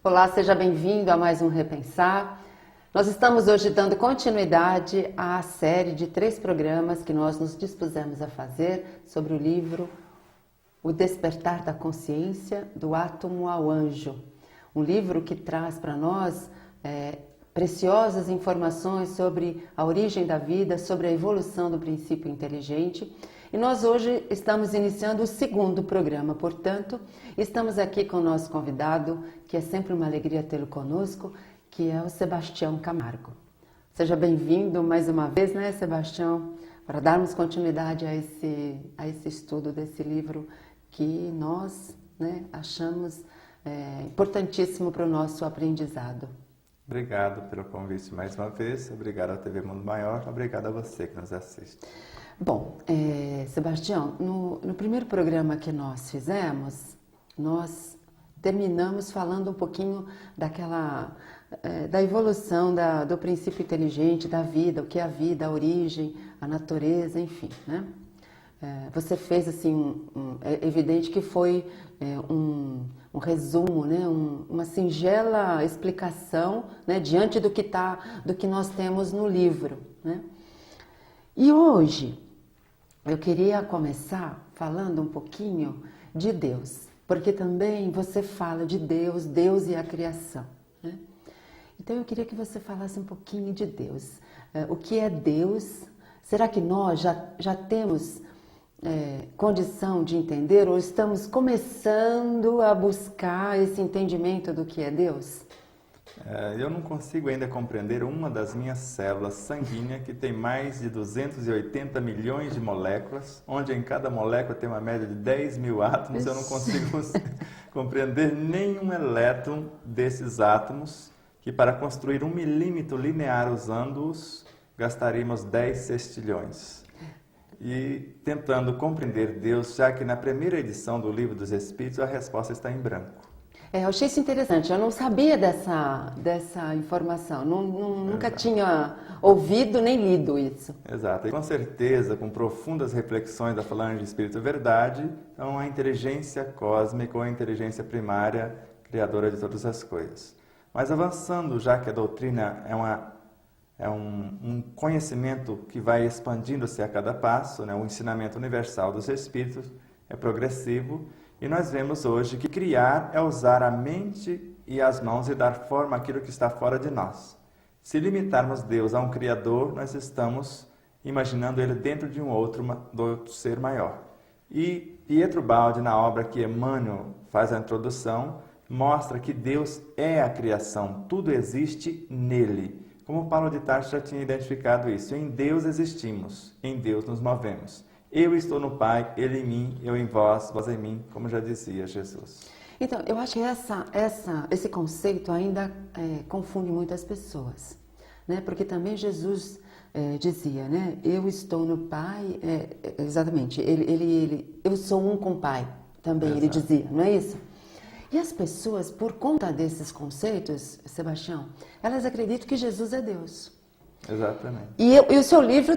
Olá, seja bem-vindo a mais um Repensar. Nós estamos hoje dando continuidade à série de 3 programas que nós nos dispusemos a fazer sobre o livro O Despertar da Consciência, do Átomo ao Anjo. Um livro que traz para nós preciosas informações sobre a origem da vida, sobre a evolução do princípio inteligente. E nós hoje estamos iniciando o 2º programa, portanto, estamos aqui com o nosso convidado, que é sempre uma alegria tê-lo conosco, que é o Sebastião Camargo. Seja bem-vindo mais uma vez, né, Sebastião, para darmos continuidade a esse estudo desse livro que nós, né, achamos importantíssimo para o nosso aprendizado. Obrigado pelo convite mais uma vez, obrigado à TV Mundo Maior, obrigado a você que nos assiste. Bom, Sebastião, no primeiro programa que nós fizemos, nós terminamos falando um pouquinho da evolução do princípio inteligente, da vida, o que é a vida, a origem, a natureza, enfim, né? Você fez assim, é evidente que foi um resumo, né? Uma singela explicação, né? Diante do que nós temos no livro, né? E hoje eu queria começar falando um pouquinho de Deus, porque também você fala de Deus, Deus e a criação, né? Então eu queria que você falasse um pouquinho de Deus. O que é Deus? Será que nós já temos condição de entender ou estamos começando a buscar esse entendimento do que é Deus? Eu não consigo ainda compreender uma das minhas células sanguíneas que tem mais de 280 milhões de moléculas, onde em cada molécula tem uma média de 10 mil átomos. Eu não consigo compreender nenhum elétron desses átomos, que para construir 1 milímetro linear usando-os, gastaríamos 10 sextilhões. E tentando compreender Deus, já que na primeira edição do Livro dos Espíritos a resposta está em branco. Eu achei isso interessante, eu não sabia dessa informação, nunca tinha ouvido nem lido isso. Exato, e com certeza, com profundas reflexões da falange de Espírito Verdade, então a inteligência cósmica ou a inteligência primária, criadora de todas as coisas. Mas avançando, já que a doutrina é um conhecimento que vai expandindo-se a cada passo, né? O ensinamento universal dos Espíritos é progressivo, e nós vemos hoje que criar é usar a mente e as mãos e dar forma àquilo que está fora de nós. Se limitarmos Deus a um Criador, nós estamos imaginando Ele dentro de um outro ser maior. E Pietro Baldi, na obra que Emmanuel faz a introdução, mostra que Deus é a criação, tudo existe nele. Como Paulo de Tarso já tinha identificado isso, em Deus existimos, em Deus nos movemos. Eu estou no Pai, Ele em mim, eu em vós, vós em mim, como já dizia Jesus. Então, eu acho que esse conceito ainda confunde muitas pessoas, né? Porque também Jesus dizia, né? Eu estou no Pai, exatamente, eu sou um com o Pai, também. Exato. Ele dizia, não é isso? E as pessoas, por conta desses conceitos, Sebastião, elas acreditam que Jesus é Deus. Exatamente. E o seu livro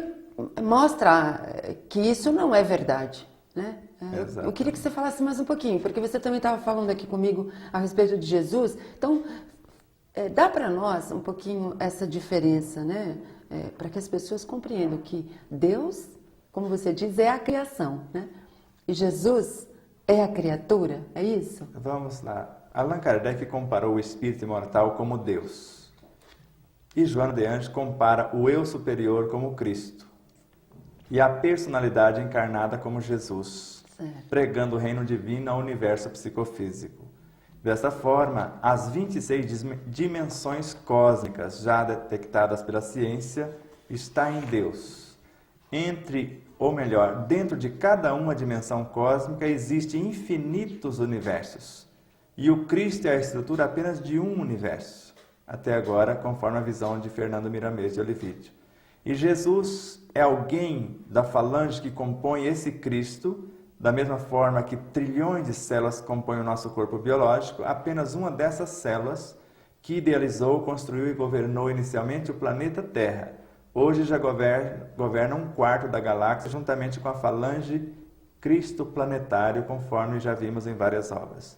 mostra que isso não é verdade, né? Eu queria que você falasse mais um pouquinho, porque você também estava falando aqui comigo a respeito de Jesus. Então, dá para nós um pouquinho essa diferença, né? Para que as pessoas compreendam que Deus, como você diz, é a criação, né? E Jesus é a criatura, é isso? Vamos lá. Allan Kardec comparou o espírito imortal como Deus. E Joana de Anjos compara o eu superior como Cristo. E a personalidade encarnada como Jesus, certo, pregando o reino divino ao universo psicofísico. Desta forma, as 26 dimensões cósmicas já detectadas pela ciência está em Deus. Dentro de cada uma dimensão cósmica existem infinitos universos. E o Cristo é a estrutura apenas de um universo. Até agora, conforme a visão de Fernando Miramês de Olivídio. E Jesus é alguém da falange que compõe esse Cristo, da mesma forma que trilhões de células compõem o nosso corpo biológico, apenas uma dessas células que idealizou, construiu e governou inicialmente o planeta Terra. Hoje já governa 1/4 da galáxia, juntamente com a falange Cristo planetário, conforme já vimos em várias obras.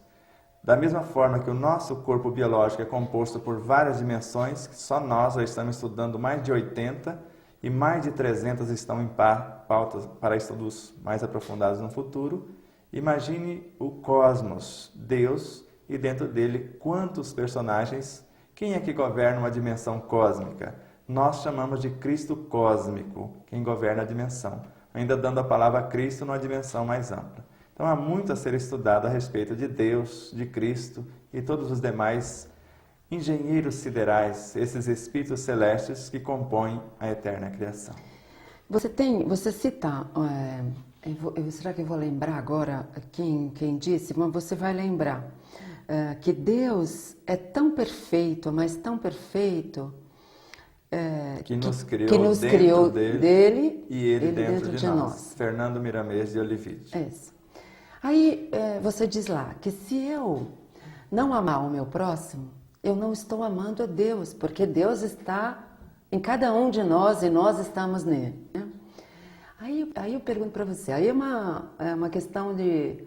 Da mesma forma que o nosso corpo biológico é composto por várias dimensões, que só nós já estamos estudando mais de 80 e mais de 300 estão em pautas para estudos mais aprofundados no futuro, imagine o cosmos, Deus, e dentro dele quantos personagens. Quem é que governa uma dimensão cósmica? Nós chamamos de Cristo cósmico, quem governa a dimensão, ainda dando a palavra Cristo numa dimensão mais ampla. Então há muito a ser estudado a respeito de Deus, de Cristo e todos os demais engenheiros siderais, esses espíritos celestes que compõem a eterna criação. Você cita, será que eu vou lembrar agora quem disse? Mas você vai lembrar que Deus é tão perfeito, mas tão perfeito, que nos criou dele e ele dentro de nós. Fernando Miramês de Olivide. Isso. Aí você diz lá que se eu não amar o meu próximo, eu não estou amando a Deus, porque Deus está em cada um de nós e nós estamos nele. Né? Aí eu pergunto para você, aí é uma questão de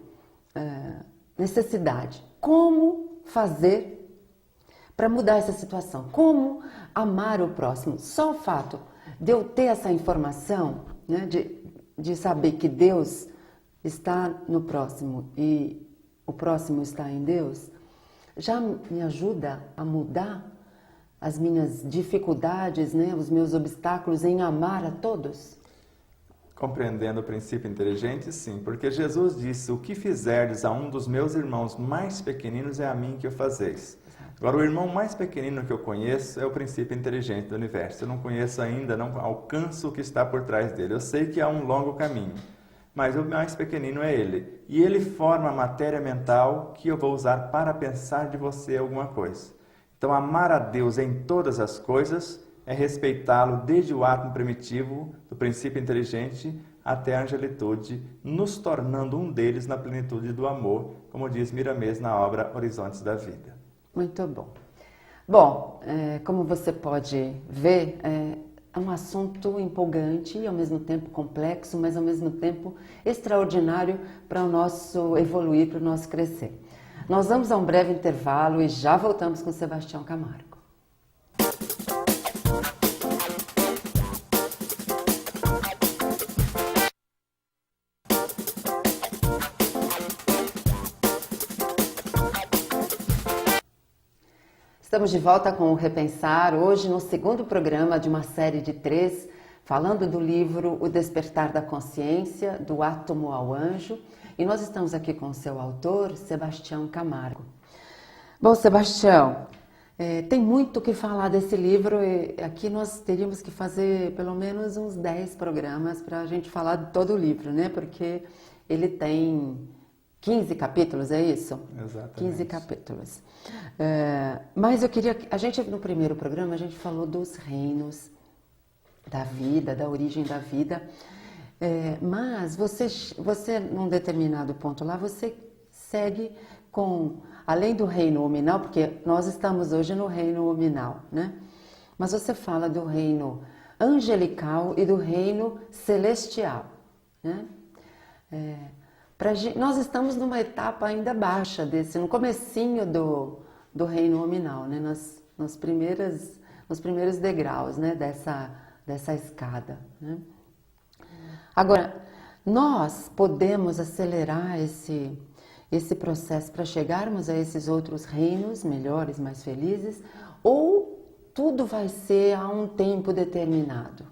necessidade. Como fazer para mudar essa situação? Como amar o próximo? Só o fato de eu ter essa informação, né, de saber que Deus está no próximo e o próximo está em Deus, já me ajuda a mudar as minhas dificuldades, né, os meus obstáculos em amar a todos? Compreendendo o princípio inteligente, sim, porque Jesus disse, o que fizerdes a um dos meus irmãos mais pequeninos é a mim que o fazeis. Agora, o irmão mais pequenino que eu conheço é o princípio inteligente do universo. Eu não conheço ainda, não alcanço o que está por trás dele. Eu sei que há um longo caminho, mas o mais pequenino é ele. E ele forma a matéria mental que eu vou usar para pensar de você alguma coisa. Então, amar a Deus em todas as coisas é respeitá-lo desde o átomo primitivo, do princípio inteligente, até a angelitude, nos tornando um deles na plenitude do amor, como diz Miramês na obra Horizontes da Vida. Muito bom. Bom, como você pode ver, é um assunto empolgante e ao mesmo tempo complexo, mas ao mesmo tempo extraordinário para o nosso evoluir, para o nosso crescer. Nós vamos a um breve intervalo e já voltamos com Sebastião Camargo. Estamos de volta com o Repensar, hoje no segundo programa de uma série de 3, falando do livro O Despertar da Consciência, do Átomo ao Anjo, e nós estamos aqui com o seu autor, Sebastião Camargo. Bom, Sebastião, tem muito o que falar desse livro e aqui nós teríamos que fazer pelo menos uns 10 programas para a gente falar de todo o livro, né? Porque ele tem 15 capítulos, é isso? Exatamente. 15 capítulos. Mas eu queria... no primeiro programa, a gente falou dos reinos da vida, da origem da vida. Mas você, num determinado ponto lá, você segue com... Além do reino hominal, porque nós estamos hoje no reino hominal, né? Mas você fala do reino angelical e do reino celestial, né? Nós estamos numa etapa ainda baixa no comecinho do reino hominal, né? Nos primeiros degraus, né? dessa escada, né? Agora, nós podemos acelerar esse processo para chegarmos a esses outros reinos melhores, mais felizes, ou tudo vai ser a um tempo determinado?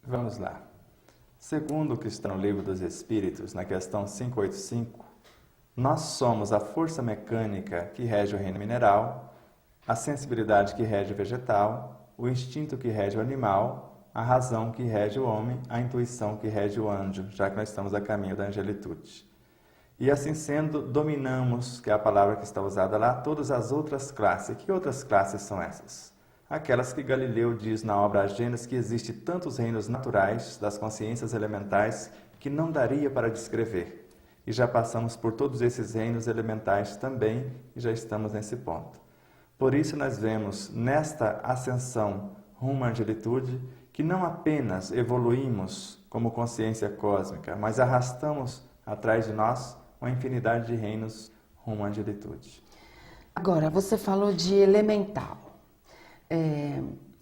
Vamos lá. Segundo o que está no Livro dos Espíritos, na questão 585, nós somos a força mecânica que rege o reino mineral, a sensibilidade que rege o vegetal, o instinto que rege o animal, a razão que rege o homem, a intuição que rege o anjo, já que nós estamos a caminho da angelitude. E assim sendo, dominamos, que é a palavra que está usada lá, todas as outras classes. Que outras classes são essas? Aquelas que Galileu diz na obra A Gênesis que existe tantos reinos naturais das consciências elementais que não daria para descrever. E já passamos por todos esses reinos elementais também e já estamos nesse ponto. Por isso nós vemos nesta ascensão rumo à angelitude que não apenas evoluímos como consciência cósmica, mas arrastamos atrás de nós uma infinidade de reinos rumo à angelitude. Agora, você falou de elemental.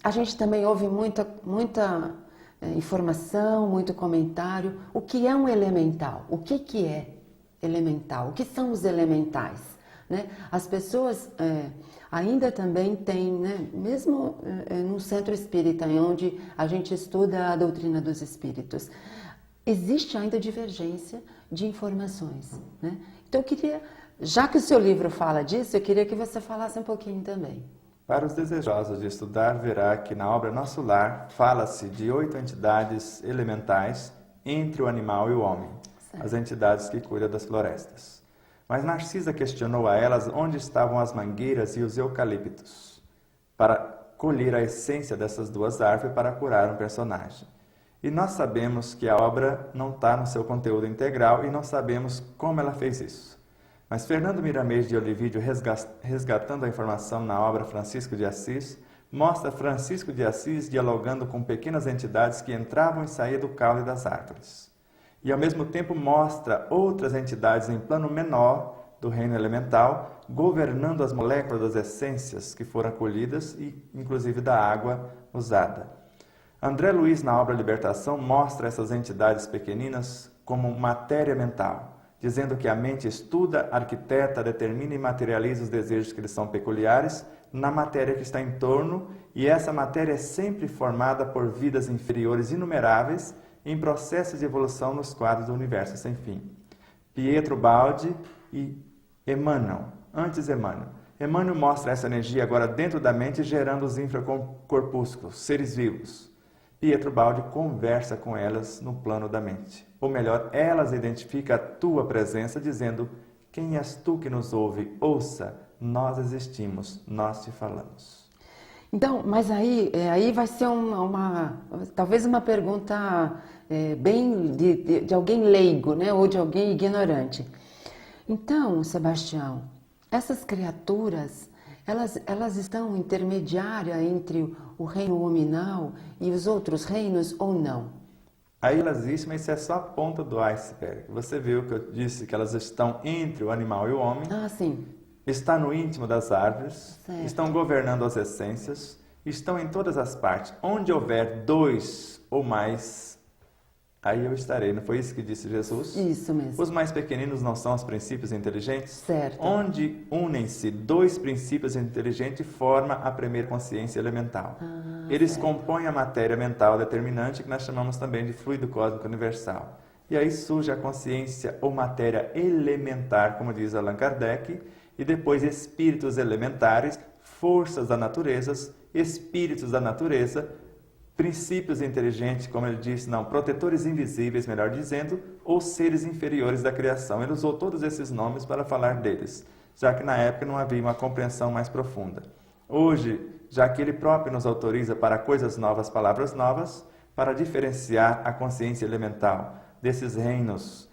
A gente também ouve muita informação, muito comentário. O que é um elemental? O que é elemental? O que são os elementais? Né? As pessoas ainda também têm, né, mesmo no centro espírita, onde a gente estuda a doutrina dos espíritos, existe ainda divergência de informações. Né? Então eu queria, já que o seu livro fala disso, eu queria que você falasse um pouquinho também. Para os desejosos de estudar, verá que na obra Nosso Lar fala-se de 8 entidades elementais entre o animal e o homem, Certo. As entidades que cuidam das florestas. Mas Narcisa questionou a elas onde estavam as mangueiras e os eucaliptos para colher a essência dessas duas árvores para curar um personagem. E nós sabemos que a obra não está no seu conteúdo integral e não sabemos como ela fez isso. Mas Fernando Miramês de Olivídio, resgatando a informação na obra Francisco de Assis, mostra Francisco de Assis dialogando com pequenas entidades que entravam e saíam do caule das árvores. E ao mesmo tempo mostra outras entidades em plano menor do reino elemental, governando as moléculas das essências que foram colhidas e inclusive da água usada. André Luiz, na obra Libertação, mostra essas entidades pequeninas como matéria mental, dizendo que a mente estuda, arquiteta, determina e materializa os desejos que lhes são peculiares na matéria que está em torno, e essa matéria é sempre formada por vidas inferiores inumeráveis em processo de evolução nos quadros do universo sem fim. Pietro Baldi e Emmanuel, antes Emmanuel. Emmanuel mostra essa energia agora dentro da mente, gerando os infracorpúsculos, seres vivos. Pietro Baldi conversa com elas no plano da mente. Ou melhor, elas identificam a tua presença, dizendo: quem és tu que nos ouve? Ouça, nós existimos, nós te falamos. Então, mas aí vai ser talvez uma pergunta bem de alguém leigo, né? Ou de alguém ignorante. Então, Sebastião, essas criaturas, elas estão intermediárias entre o reino hominal e os outros reinos ou não? Aí elas existem, mas isso é só a ponta do iceberg. Você viu que eu disse que elas estão entre o animal e o homem. Ah, sim. Está no íntimo das árvores, Certo. Estão governando as essências, estão em todas as partes. Onde houver 2 ou mais, aí eu estarei. Não foi isso que disse Jesus? Isso mesmo. Os mais pequeninos não são os princípios inteligentes? Certo. Onde unem-se 2 princípios inteligentes forma a primeira consciência elemental. Eles certo. compõem a matéria mental determinante, que nós chamamos também de fluido cósmico universal. E aí surge a consciência ou matéria elementar, como diz Allan Kardec, e depois espíritos elementares, forças da natureza, espíritos da natureza, princípios inteligentes, como ele disse, não, protetores invisíveis, melhor dizendo, ou seres inferiores da criação. Ele usou todos esses nomes para falar deles, já que na época não havia uma compreensão mais profunda. Hoje, já que ele próprio nos autoriza para coisas novas, palavras novas, para diferenciar a consciência elemental desses reinos,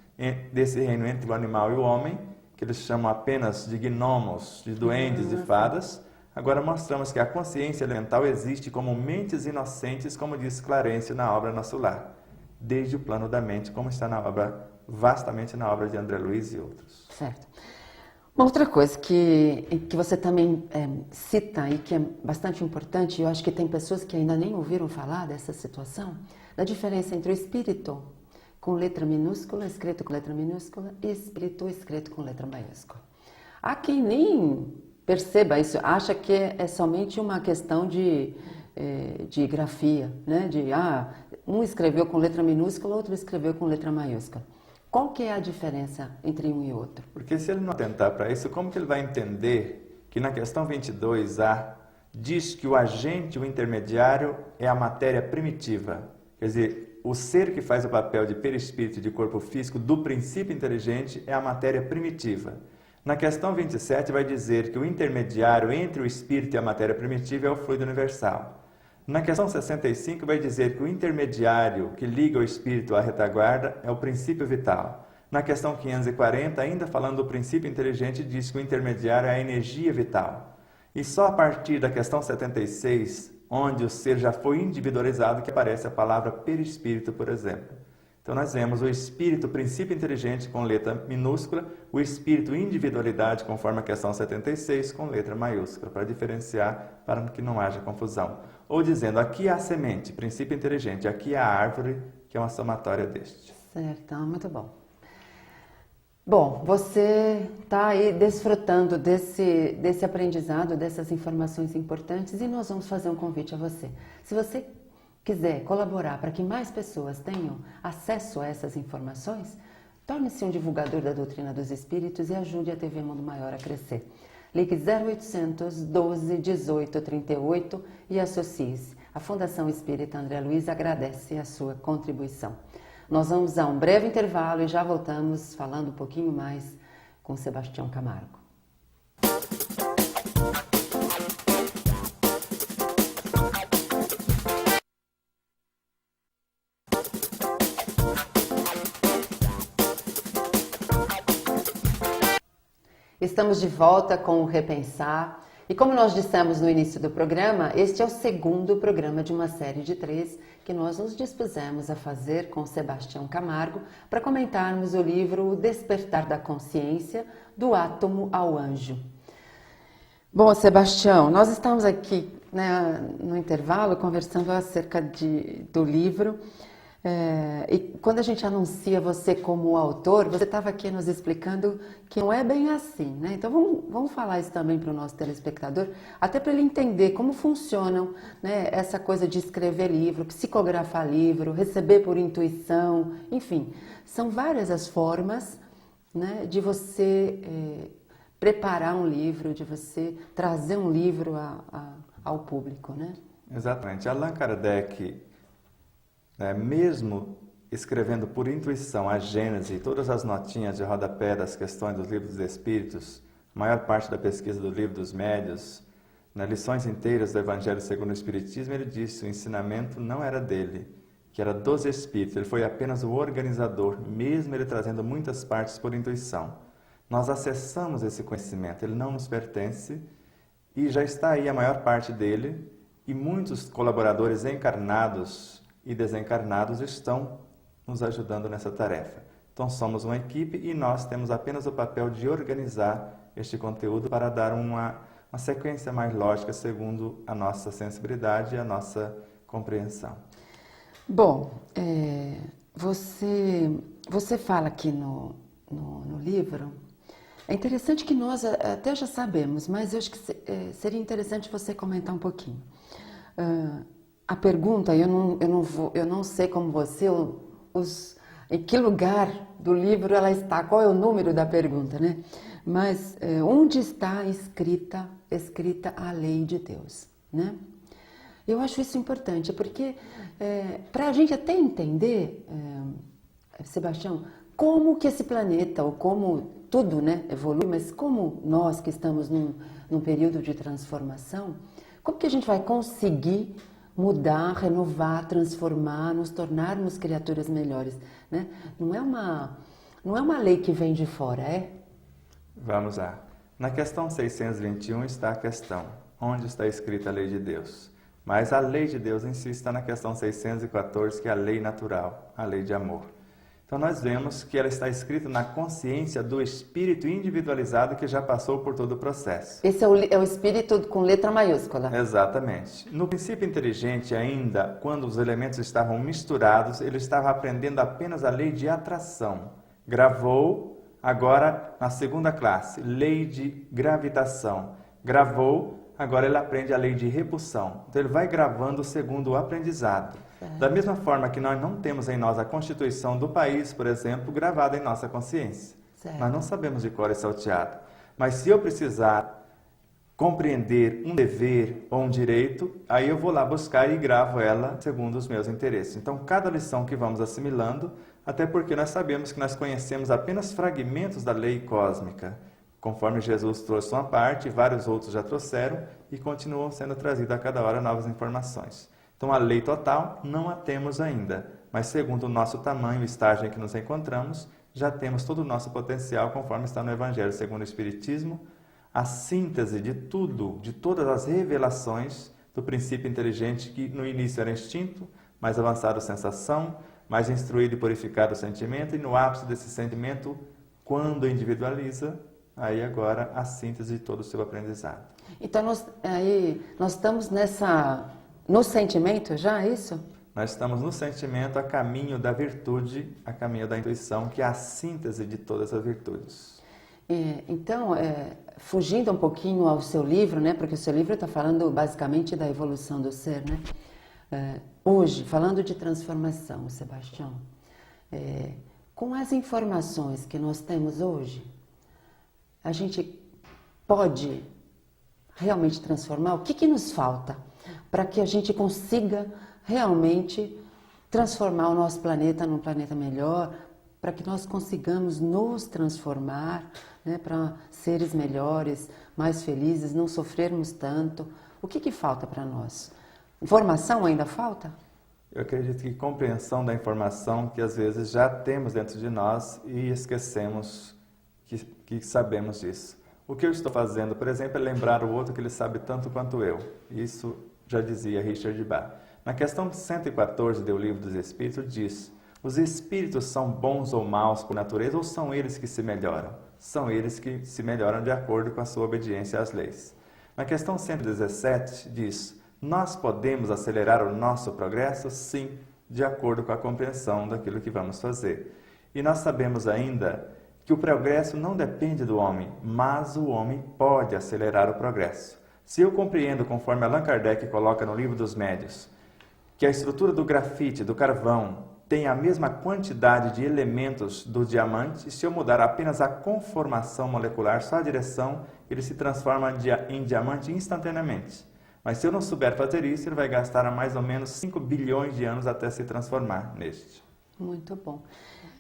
desse reino entre o animal e o homem, que eles chamam apenas de gnomos, de duendes, de fadas. Agora mostramos que a consciência elemental existe como mentes inocentes, como diz Clarencio na obra Nosso Lar, desde o plano da mente, como está vastamente na obra de André Luiz e outros. Certo. Uma outra coisa que você também cita e que é bastante importante, eu acho que tem pessoas que ainda nem ouviram falar dessa situação, da diferença entre o espírito com letra minúscula, escrito com letra minúscula, e espírito escrito com letra maiúscula. Há quem nem perceba isso, acha que é somente uma questão de grafia, né? Um escreveu com letra minúscula, outro escreveu com letra maiúscula. Qual que é a diferença entre um e outro? Porque se ele não atentar para isso, como que ele vai entender que na questão 22A diz que o agente, o intermediário, é a matéria primitiva? Quer dizer, o ser que faz o papel de perispírito e de corpo físico do princípio inteligente é a matéria primitiva. Na questão 27 vai dizer que o intermediário entre o espírito e a matéria primitiva é o fluido universal. Na questão 65 vai dizer que o intermediário que liga o espírito à retaguarda é o princípio vital. Na questão 540, ainda falando do princípio inteligente, diz que o intermediário é a energia vital. E só a partir da questão 76, onde o ser já foi individualizado, que aparece a palavra perispírito, por exemplo. Então nós vemos o espírito, princípio inteligente com letra minúscula, o espírito individualidade conforme a questão 76 com letra maiúscula, para diferenciar, para que não haja confusão. Ou dizendo, aqui há a semente, princípio inteligente, aqui há a árvore, que é uma somatória deste. Certo, muito bom. Bom, você está aí desfrutando desse aprendizado, dessas informações importantes e nós vamos fazer um convite a você. Se você quiser colaborar para que mais pessoas tenham acesso a essas informações, torne-se um divulgador da doutrina dos espíritos e ajude a TV Mundo Maior a crescer. Ligue 0800 12 18 38 e associe-se. A Fundação Espírita André Luiz agradece a sua contribuição. Nós vamos a um breve intervalo e já voltamos falando um pouquinho mais com Sebastião Camargo. Estamos de volta com o Repensar e como nós dissemos no início do programa, este é o segundo programa de uma série de 3 que nós nos dispusemos a fazer com Sebastião Camargo para comentarmos o livro O Despertar da Consciência, do Átomo ao Anjo. Bom, Sebastião, nós estamos aqui, né, no intervalo conversando acerca do livro. E quando a gente anuncia você como autor, você estava aqui nos explicando que não é bem assim, né? Então vamos falar isso também para o nosso telespectador, até para ele entender como funcionam, né, essa coisa de escrever livro, psicografar livro, receber por intuição, enfim, são várias as formas, né, de você preparar um livro, de você trazer um livro ao público, né? Exatamente. Allan Kardec, mesmo escrevendo por intuição a Gênese e todas as notinhas de rodapé das questões dos livros dos Espíritos, a maior parte da pesquisa do livro dos Médios, lições inteiras do Evangelho segundo o Espiritismo, ele disse que o ensinamento não era dele, que era dos Espíritos, ele foi apenas o organizador, mesmo ele trazendo muitas partes por intuição. Nós acessamos esse conhecimento, ele não nos pertence e já está aí a maior parte dele e muitos colaboradores encarnados e desencarnados estão nos ajudando nessa tarefa. Então somos uma equipe e nós temos apenas o papel de organizar este conteúdo para dar uma sequência mais lógica segundo a nossa sensibilidade e a nossa compreensão. Bom, você fala aqui no livro, é interessante que nós até já sabemos, mas eu acho que seria interessante você comentar um pouquinho. A pergunta, eu não sei como você, em que lugar do livro ela está, qual é o número da pergunta, né? Mas onde está escrita a lei de Deus, né? Eu acho isso importante, porque para a gente até entender, Sebastião, como que esse planeta, ou como tudo, né, evolui, mas como nós que estamos num período de transformação, como que a gente vai conseguir mudar, renovar, transformar, nos tornarmos criaturas melhores, né? Não é uma lei que vem de fora, é? Vamos lá. Na questão 621 está a questão, onde está escrita a lei de Deus? Mas a lei de Deus em si está na questão 614, que é a lei natural, a lei de amor. Então nós vemos que ela está escrita na consciência do espírito individualizado que já passou por todo o processo. Esse é o espírito com letra maiúscula. Exatamente. No princípio inteligente ainda, quando os elementos estavam misturados, ele estava aprendendo apenas a lei de atração. Gravou, agora na segunda classe, lei de gravitação. Gravou, agora ele aprende a lei de repulsão. Então ele vai gravando segundo o aprendizado. Da mesma forma que nós não temos em nós a Constituição do país, por exemplo, gravada em nossa consciência. Certo. Nós não sabemos de cor e salteado. Mas se eu precisar compreender um dever ou um direito, aí eu vou lá buscar e gravo ela segundo os meus interesses. Então, cada lição que vamos assimilando, até porque nós sabemos que nós conhecemos apenas fragmentos da lei cósmica, conforme Jesus trouxe uma parte, vários outros já trouxeram e continuam sendo trazidas a cada hora novas informações. Então, a lei total não a temos ainda, mas segundo o nosso tamanho e estágio em que nos encontramos, já temos todo o nosso potencial, conforme está no Evangelho segundo o Espiritismo, a síntese de tudo, de todas as revelações do princípio inteligente que no início era instinto, mais avançado sensação, mais instruído e purificado o sentimento, e no ápice desse sentimento, quando individualiza, aí agora a síntese de todo o seu aprendizado. Então nós estamos no sentimento já, é isso? Nós estamos no sentimento a caminho da virtude, a caminho da intuição, que é a síntese de todas as virtudes. Então, fugindo um pouquinho ao seu livro, né, porque o seu livro está falando basicamente da evolução do ser, né? Hoje, falando de transformação, Sebastião, com as informações que nós temos hoje, a gente pode realmente transformar? O que nos falta para que a gente consiga realmente transformar o nosso planeta num planeta melhor, para que nós consigamos nos transformar, né, para seres melhores, mais felizes, não sofrermos tanto? O que falta para nós? Informação ainda falta? Eu acredito que compreensão da informação que às vezes já temos dentro de nós e esquecemos que sabemos disso. O que eu estou fazendo, por exemplo, é lembrar o outro que ele sabe tanto quanto eu. Isso já dizia Richard Bach. Na questão 114 do Livro dos Espíritos diz: os espíritos são bons ou maus por natureza, ou são eles que se melhoram? São eles que se melhoram de acordo com a sua obediência às leis. Na questão 117 diz: nós podemos acelerar o nosso progresso? Sim, de acordo com a compreensão daquilo que vamos fazer. E nós sabemos ainda que o progresso não depende do homem, mas o homem pode acelerar o progresso. Se eu compreendo, conforme Allan Kardec coloca no Livro dos Médiuns, que a estrutura do grafite, do carvão, tem a mesma quantidade de elementos do diamante, e se eu mudar apenas a conformação molecular, só a direção, ele se transforma em diamante instantaneamente. Mas se eu não souber fazer isso, ele vai gastar mais ou menos 5 bilhões de anos até se transformar neste. Muito bom.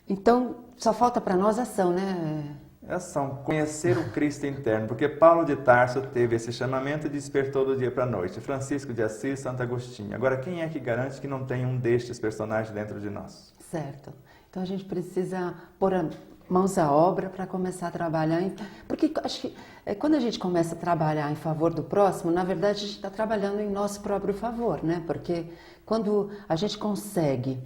Então, só falta para nós ação, né? Ação, conhecer o Cristo interno, porque Paulo de Tarso teve esse chamamento e despertou do dia para a noite. Francisco de Assis, Santo Agostinho. Agora, quem é que garante que não tem um destes personagens dentro de nós? Certo. Então a gente precisa pôr mãos à obra para começar a trabalhar. Porque acho que quando a gente começa a trabalhar em favor do próximo, na verdade a gente está trabalhando em nosso próprio favor, né? Porque quando a gente consegue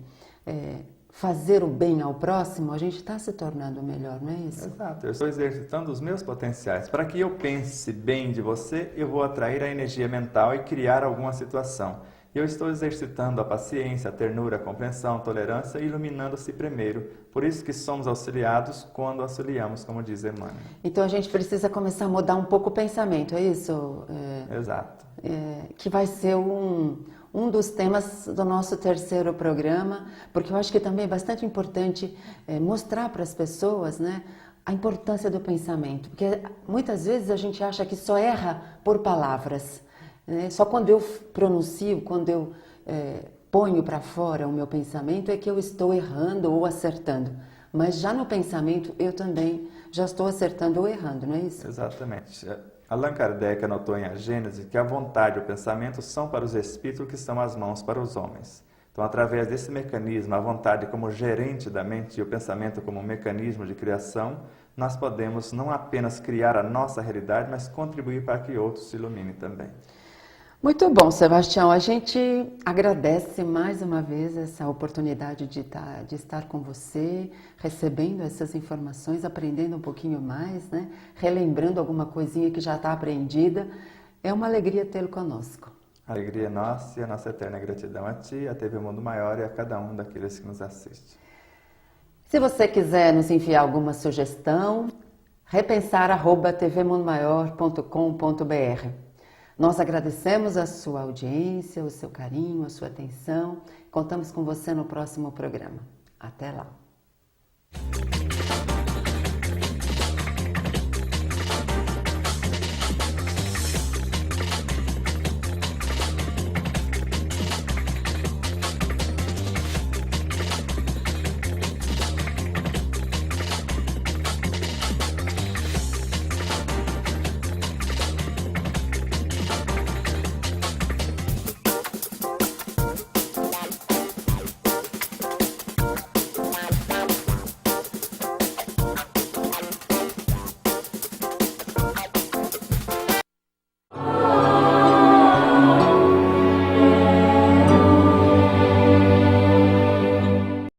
fazer o bem ao próximo, a gente está se tornando melhor, não é isso? Exato, eu estou exercitando os meus potenciais. Para que eu pense bem de você, eu vou atrair a energia mental e criar alguma situação. Eu estou exercitando a paciência, a ternura, a compreensão, a tolerância, iluminando-se primeiro. Por isso que somos auxiliados quando auxiliamos, como diz Emmanuel. Então a gente precisa começar a mudar um pouco o pensamento, é isso? Exato. Que vai ser um dos temas do nosso terceiro programa, porque eu acho que também é bastante importante mostrar para as pessoas, né, a importância do pensamento, porque muitas vezes a gente acha que só erra por palavras, né? Só quando eu pronuncio, quando eu ponho para fora o meu pensamento é que eu estou errando ou acertando, mas já no pensamento eu também já estou acertando ou errando, não é isso? Exatamente. Allan Kardec anotou em A Gênese que a vontade e o pensamento são para os espíritos o que são as mãos para os homens. Então, através desse mecanismo, a vontade como gerente da mente e o pensamento como mecanismo de criação, nós podemos não apenas criar a nossa realidade, mas contribuir para que outros se iluminem também. Muito bom, Sebastião. A gente agradece mais uma vez essa oportunidade de estar com você, recebendo essas informações, aprendendo um pouquinho mais, né? Relembrando alguma coisinha que já está aprendida. É uma alegria tê-lo conosco. A alegria é nossa e a nossa eterna gratidão a Ti, a TV Mundo Maior e a cada um daqueles que nos assistem. Se você quiser nos enviar alguma sugestão, repensar@tvmundomaior.com.br. Nós agradecemos a sua audiência, o seu carinho, a sua atenção. Contamos com você no próximo programa. Até lá!